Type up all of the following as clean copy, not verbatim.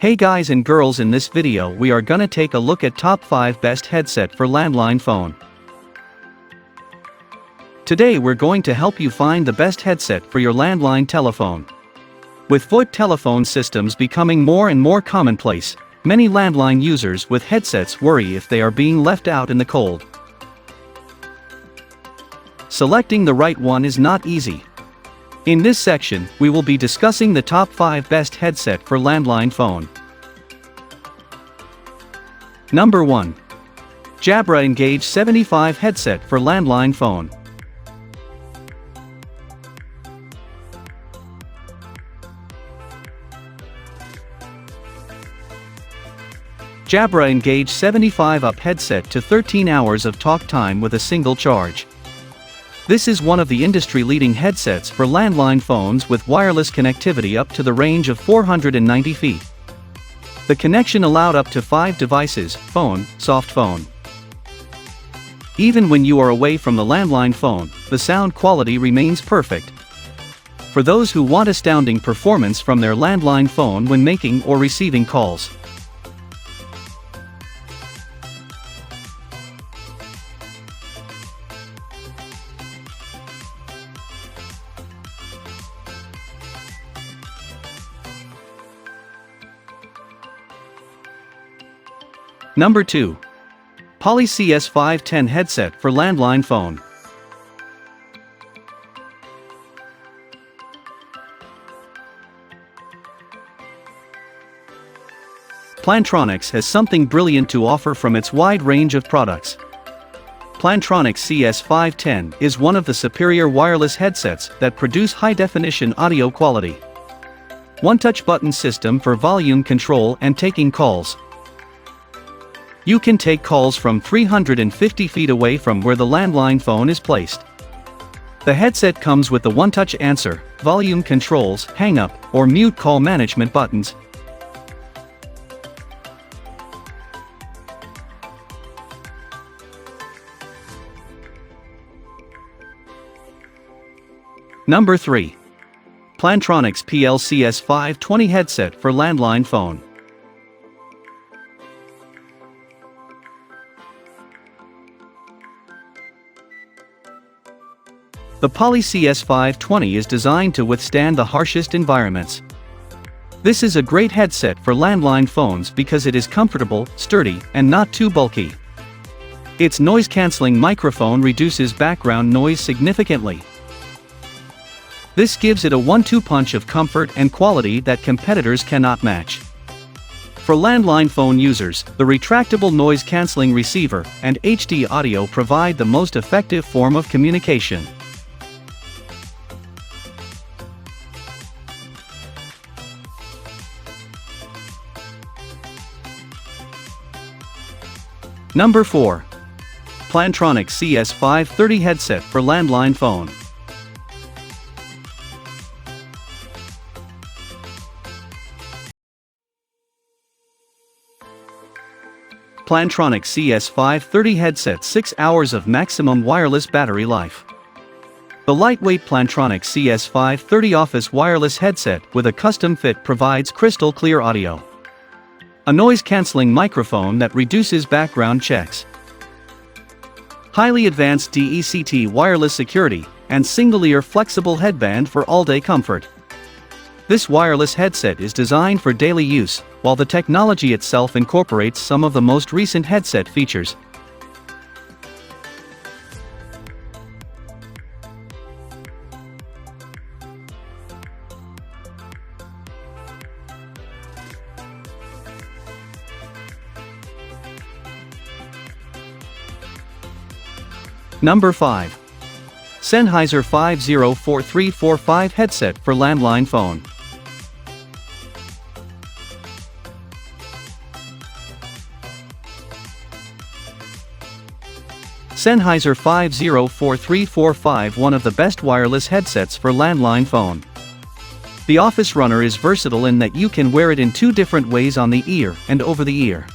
Hey guys and girls, in this video we are gonna take a look at top 5 best headset for landline phone. Today we're going to help you find the best headset for your landline telephone. With VoIP telephone systems becoming more and more commonplace, many landline users with headsets worry if they are being left out in the cold. Selecting the right one is not easy. In this section, we will be discussing the top 5 best headset for landline phone. Number 1. Jabra Engage 75 headset for landline phone. Jabra Engage 75 up headset to 13 hours of talk time with a single charge. This is one of the industry-leading headsets for landline phones with wireless connectivity up to the range of 490 feet. The connection allowed up to 5 devices, phone, soft phone. Even when you are away from the landline phone, the sound quality remains perfect. For those who want astounding performance from their landline phone when making or receiving calls. Number 2. Poly CS510 headset for landline phone. Plantronics has something brilliant to offer from its wide range of products. Plantronics CS510 is one of the superior wireless headsets that produce high-definition audio quality. One-touch button system for volume control and taking calls. You can take calls from 350 feet away from where the landline phone is placed. The headset comes with the one-touch answer, volume controls, hang-up, or mute call management buttons. Number 3. Plantronics CS520 headset for landline phone. The Poly CS520 is designed to withstand the harshest environments. This is a great headset for landline phones because it is comfortable, sturdy, and not too bulky. Its noise-canceling microphone reduces background noise significantly. This gives it a 1-2 punch of comfort and quality that competitors cannot match. For landline phone users, the retractable noise-canceling receiver and HD audio provide the most effective form of communication. Number 4. Plantronics CS530 headset for landline phone. Plantronics CS530 headset 6 hours of maximum wireless battery life. The lightweight Plantronics CS530 office wireless headset with a custom fit provides crystal clear audio. A noise-canceling microphone that reduces background checks. Highly advanced DECT wireless security, and single-ear flexible headband for all-day comfort. This wireless headset is designed for daily use, while the technology itself incorporates some of the most recent headset features. Number 5. Sennheiser 504345 headset for landline phone. Sennheiser 504345, one of the best wireless headsets for landline phone. The office runner is versatile in that you can wear it in 2 different ways, on the ear and over the ear.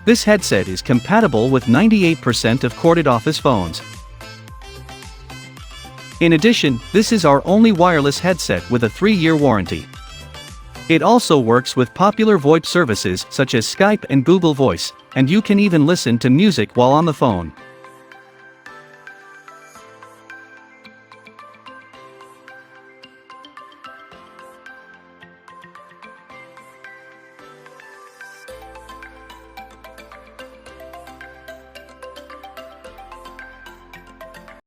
This headset is compatible with 98% of corded office phones. In addition, this is our only wireless headset with a 3-year warranty. It also works with popular VoIP services such as Skype and Google Voice, and you can even listen to music while on the phone.